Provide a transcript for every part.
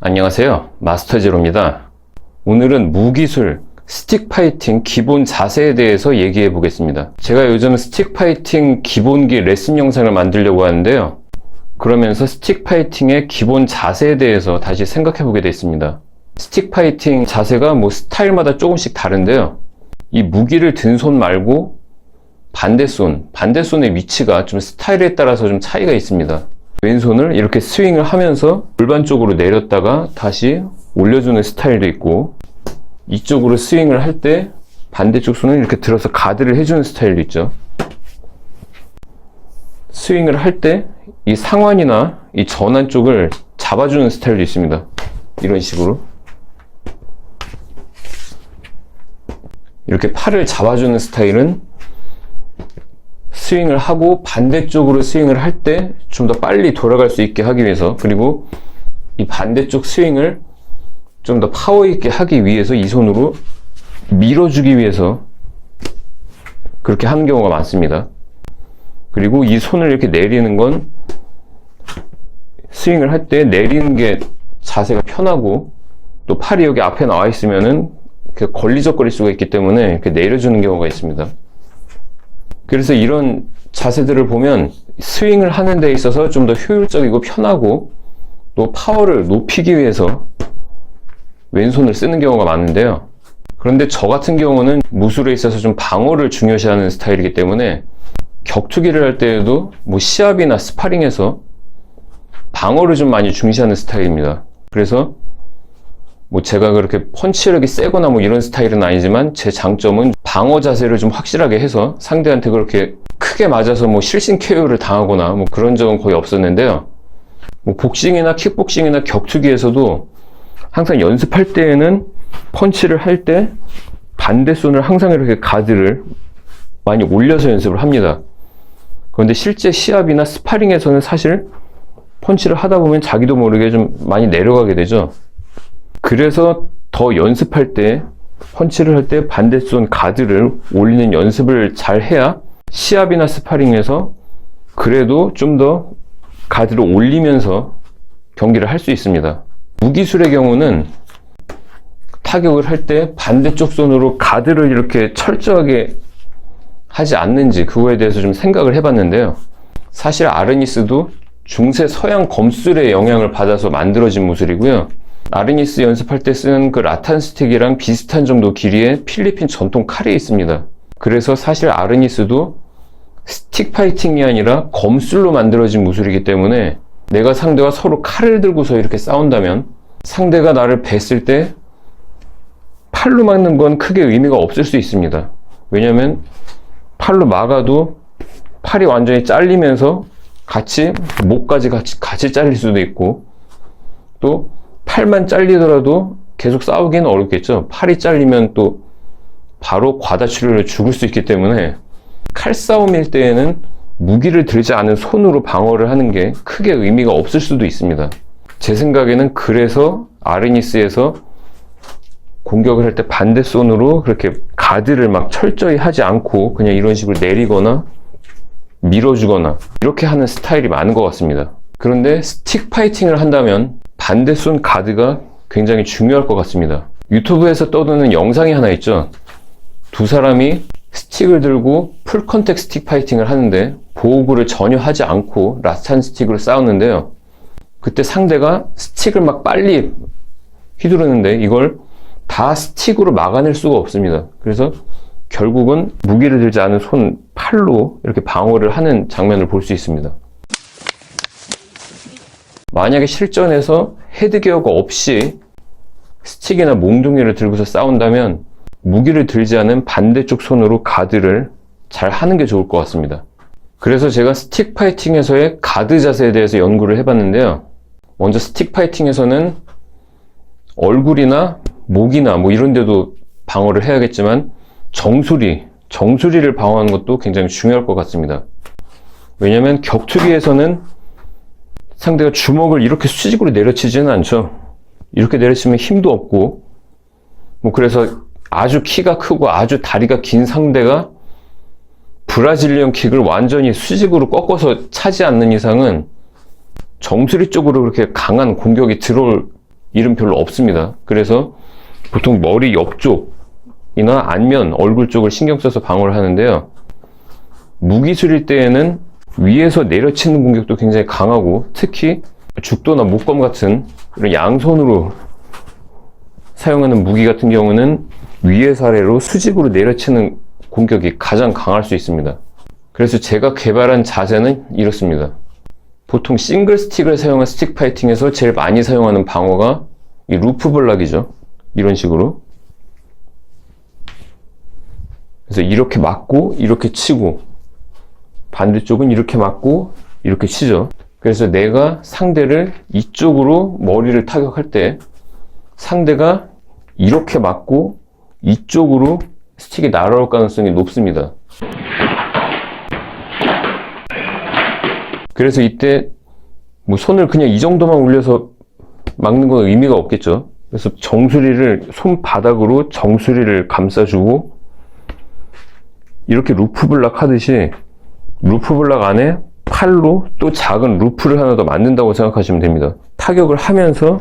안녕하세요, 마스터제로입니다. 오늘은 무기술 스틱 파이팅 기본 자세에 대해서 얘기해 보겠습니다. 제가 요즘 스틱 파이팅 기본기 레슨 영상을 만들려고 하는데요, 그러면서 스틱 파이팅의 기본 자세에 대해서 다시 생각해 보게 됐습니다. 스틱 파이팅 자세가 스타일마다 조금씩 다른데요, 이 무기를 든 손 말고 반대손의 위치가 좀 스타일에 따라서 좀 차이가 있습니다. 왼손을 이렇게 스윙을 하면서 골반 쪽으로 내렸다가 다시 올려주는 스타일도 있고, 이쪽으로 스윙을 할 때 반대쪽 손을 이렇게 들어서 가드를 해주는 스타일도 있죠. 스윙을 할 때 이 상완이나 이 전완 쪽을 잡아주는 스타일도 있습니다. 이런 식으로 이렇게 팔을 잡아주는 스타일은 스윙을 하고 반대쪽으로 스윙을 할 때 좀 더 빨리 돌아갈 수 있게 하기 위해서, 그리고 이 반대쪽 스윙을 좀 더 파워 있게 하기 위해서 이 손으로 밀어주기 위해서 그렇게 하는 경우가 많습니다. 그리고 이 손을 이렇게 내리는 건 스윙을 할 때 내리는 게 자세가 편하고, 또 팔이 여기 앞에 나와 있으면은 걸리적거릴 수가 있기 때문에 이렇게 내려주는 경우가 있습니다. 그래서 이런 자세들을 보면 스윙을 하는 데 있어서 좀 더 효율적이고 편하고, 또 파워를 높이기 위해서 왼손을 쓰는 경우가 많은데요, 그런데 저 같은 경우는 무술에 있어서 좀 방어를 중요시하는 스타일이기 때문에 격투기를 할 때에도 시합이나 스파링에서 방어를 좀 많이 중시하는 스타일입니다. 그래서 제가 그렇게 펀치력이 세거나 이런 스타일은 아니지만, 제 장점은 방어 자세를 좀 확실하게 해서 상대한테 그렇게 크게 맞아서 실신 KO를 당하거나 그런 적은 거의 없었는데요, 복싱이나 킥복싱이나 격투기에서도 항상 연습할 때에는 펀치를 할 때 반대손을 항상 이렇게 가드를 많이 올려서 연습을 합니다. 그런데 실제 시합이나 스파링에서는 사실 펀치를 하다 보면 자기도 모르게 좀 많이 내려가게 되죠. 그래서 더 연습할 때, 펀치를 할 때 반대손 가드를 올리는 연습을 잘 해야 시합이나 스파링에서 그래도 좀 더 가드를 올리면서 경기를 할 수 있습니다. 무기술의 경우는 타격을 할 때 반대쪽 손으로 가드를 이렇게 철저하게 하지 않는지, 그거에 대해서 좀 생각을 해봤는데요, 사실 아르니스도 중세 서양 검술의 영향을 받아서 만들어진 무술이고요, 아르니스 연습할 때 쓰는 그 라탄 스틱이랑 비슷한 정도 길이의 필리핀 전통 칼이 있습니다. 그래서 사실 아르니스도 스틱 파이팅이 아니라 검술로 만들어진 무술이기 때문에, 내가 상대와 서로 칼을 들고서 이렇게 싸운다면 상대가 나를 뱄을 때 팔로 막는 건 크게 의미가 없을 수 있습니다. 왜냐면 팔로 막아도 팔이 완전히 잘리면서 목까지 같이 잘릴 수도 있고, 또 팔만 잘리더라도 계속 싸우기는 어렵겠죠. 팔이 잘리면 또 바로 과다출혈로 죽을 수 있기 때문에 칼싸움일 때에는 무기를 들지 않은 손으로 방어를 하는 게 크게 의미가 없을 수도 있습니다. 제 생각에는 그래서 아르니스에서 공격을 할 때 반대손으로 그렇게 가드를 막 철저히 하지 않고 그냥 이런 식으로 내리거나 밀어주거나 이렇게 하는 스타일이 많은 것 같습니다. 그런데 스틱 파이팅을 한다면 반대손 가드가 굉장히 중요할 것 같습니다. 유튜브에서 떠도는 영상이 하나 있죠. 두 사람이 스틱을 들고 풀 컨택 스틱 파이팅을 하는데 보호구를 전혀 하지 않고 라탄 스틱으로 싸우는데요, 그때 상대가 스틱을 막 빨리 휘두르는데 이걸 다 스틱으로 막아낼 수가 없습니다. 그래서 결국은 무기를 들지 않은 팔로 이렇게 방어를 하는 장면을 볼 수 있습니다. 만약에 실전에서 헤드기어가 없이 스틱이나 몽둥이를 들고서 싸운다면 무기를 들지 않은 반대쪽 손으로 가드를 잘 하는 게 좋을 것 같습니다. 그래서 제가 스틱 파이팅에서의 가드 자세에 대해서 연구를 해봤는데요, 먼저 스틱 파이팅에서는 얼굴이나 목이나 이런 데도 방어를 해야겠지만 정수리를 방어하는 것도 굉장히 중요할 것 같습니다. 왜냐면 격투기에서는 상대가 주먹을 이렇게 수직으로 내려치지는 않죠. 이렇게 내려치면 힘도 없고, 그래서 아주 키가 크고 아주 다리가 긴 상대가 브라질리언 킥을 완전히 수직으로 꺾어서 차지 않는 이상은 정수리 쪽으로 그렇게 강한 공격이 들어올 일은 별로 없습니다. 그래서 보통 머리 옆쪽이나 안면, 얼굴 쪽을 신경 써서 방어를 하는데요. 무기술일 때에는 위에서 내려치는 공격도 굉장히 강하고, 특히 죽도나 목검 같은 이런 양손으로 사용하는 무기 같은 경우는 위에서 아래로 수직으로 내려치는 공격이 가장 강할 수 있습니다. 그래서 제가 개발한 자세는 이렇습니다. 보통 싱글 스틱을 사용한 스틱 파이팅에서 제일 많이 사용하는 방어가 이 루프 블락이죠. 이런 식으로. 그래서 이렇게 맞고 이렇게 치고, 반대쪽은 이렇게 맞고 이렇게 치죠. 그래서 내가 상대를 이쪽으로 머리를 타격할 때 상대가 이렇게 맞고 이쪽으로 스틱이 날아올 가능성이 높습니다. 그래서 이때 뭐 손을 그냥 이 정도만 올려서 막는 건 의미가 없겠죠. 그래서 정수리를 손바닥으로 정수리를 감싸주고, 이렇게 루프 블락 하듯이 루프 블락 안에 팔로 또 작은 루프를 하나 더 만든다고 생각하시면 됩니다. 타격을 하면서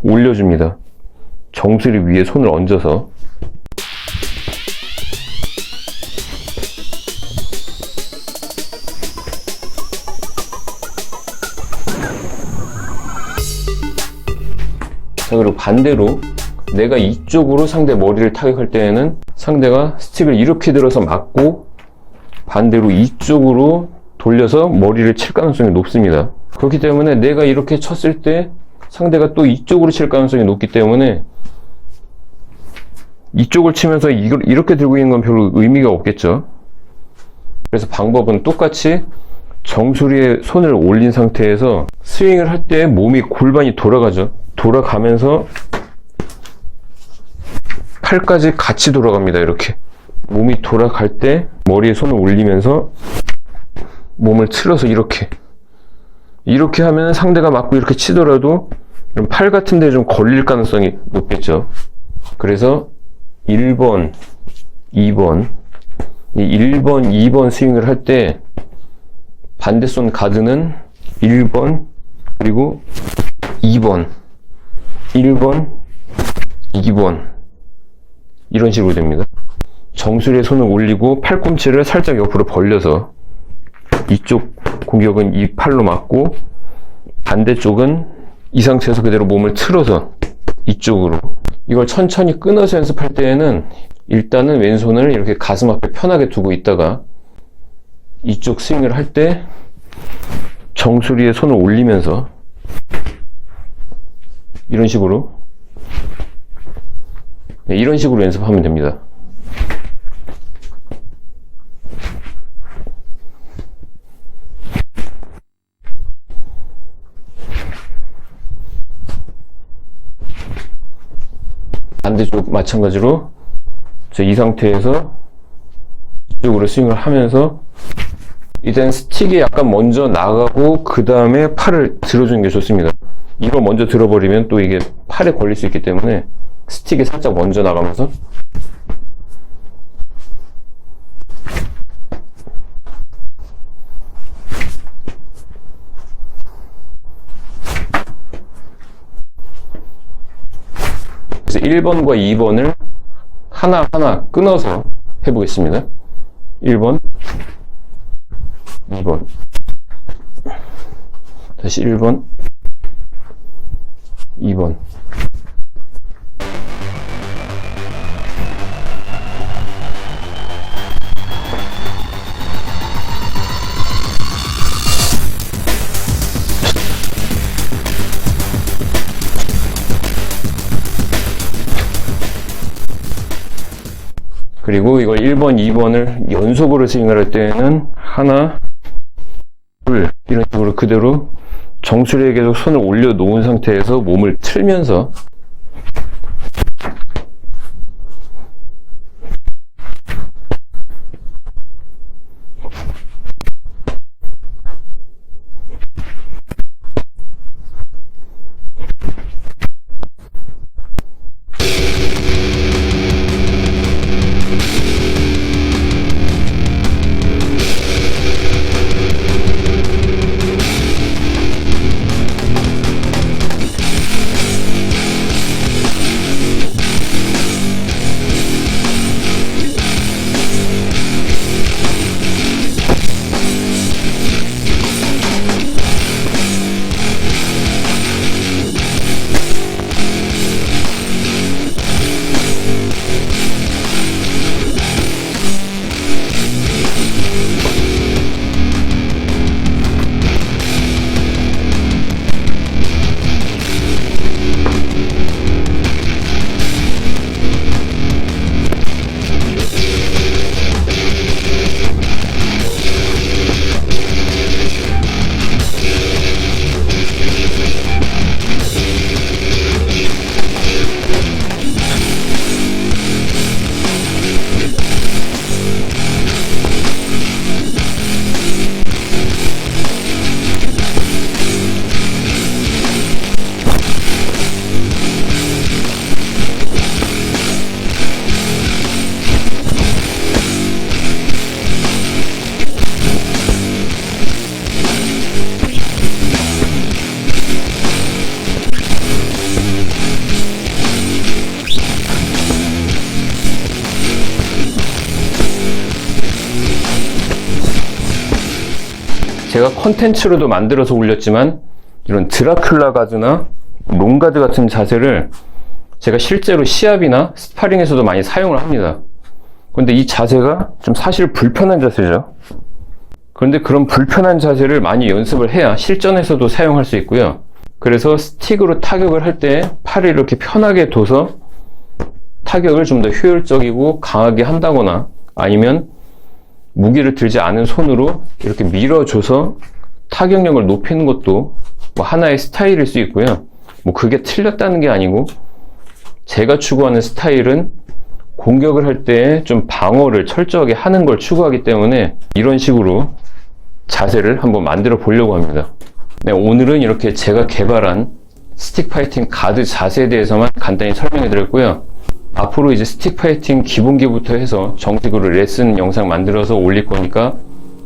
올려줍니다. 정수리 위에 손을 얹어서. 자, 그리고 반대로 내가 이쪽으로 상대 머리를 타격할 때에는 상대가 스틱을 이렇게 들어서 맞고 반대로 이쪽으로 돌려서 머리를 칠 가능성이 높습니다. 그렇기 때문에 내가 이렇게 쳤을 때 상대가 또 이쪽으로 칠 가능성이 높기 때문에 이쪽을 치면서 이걸 이렇게 들고 있는 건 별로 의미가 없겠죠. 그래서 방법은 똑같이 정수리에 손을 올린 상태에서 스윙을 할 때 몸이 골반이 돌아가죠. 돌아가면서 팔까지 같이 돌아갑니다. 이렇게 몸이 돌아갈 때 머리에 손을 올리면서 몸을 틀어서 이렇게 하면 상대가 맞고 이렇게 치더라도 팔 같은 데 좀 걸릴 가능성이 높겠죠. 그래서 1번, 2번, 이 1번, 2번 스윙을 할 때 반대손 가드는 1번 그리고 2번, 1번, 2번 이런 식으로 됩니다. 정수리에 손을 올리고 팔꿈치를 살짝 옆으로 벌려서 이쪽 공격은 이 팔로 맞고 반대쪽은 이 상태에서 그대로 몸을 틀어서 이쪽으로. 이걸 천천히 끊어서 연습할 때에는 일단은 왼손을 이렇게 가슴 앞에 편하게 두고 있다가 이쪽 스윙을 할 때 정수리에 손을 올리면서 이런 식으로 연습하면 됩니다. 반대쪽 마찬가지로 이 상태에서 이쪽으로 스윙을 하면서 일단 스틱이 약간 먼저 나가고 그 다음에 팔을 들어주는 게 좋습니다. 이걸 먼저 들어버리면 또 이게 팔에 걸릴 수 있기 때문에 스틱이 살짝 먼저 나가면서 그래서 1번과 2번을 하나하나 끊어서 해보겠습니다. 1번, 2번, 다시 1번, 2번. 그리고 이걸 1번, 2번을 연속으로 스윙을 할 때는 하나, 둘 이런 식으로 그대로 정수리에 계속 손을 올려 놓은 상태에서 몸을 틀면서 제가 컨텐츠로도 만들어서 올렸지만 이런 드라큘라 가드나 롱가드 같은 자세를 제가 실제로 시합이나 스파링에서도 많이 사용을 합니다. 그런데 이 자세가 좀 사실 불편한 자세죠. 그런데 그런 불편한 자세를 많이 연습을 해야 실전에서도 사용할 수 있고요. 그래서 스틱으로 타격을 할 때 팔을 이렇게 편하게 둬서 타격을 좀 더 효율적이고 강하게 한다거나, 아니면 무기를 들지 않은 손으로 이렇게 밀어줘서 타격력을 높이는 것도 뭐 하나의 스타일일 수 있고요. 뭐 그게 틀렸다는 게 아니고, 제가 추구하는 스타일은 공격을 할 때 좀 방어를 철저하게 하는 걸 추구하기 때문에 이런 식으로 자세를 한번 만들어 보려고 합니다. 네, 오늘은 이렇게 제가 개발한 스틱 파이팅 가드 자세에 대해서만 간단히 설명해 드렸고요. 앞으로 이제 스틱 파이팅 기본기부터 해서 정식으로 레슨 영상 만들어서 올릴 거니까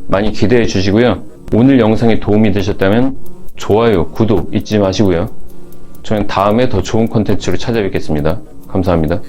많이 기대해 주시고요. 오늘 영상이 도움이 되셨다면 좋아요, 구독 잊지 마시고요. 저는 다음에 더 좋은 콘텐츠로 찾아뵙겠습니다. 감사합니다.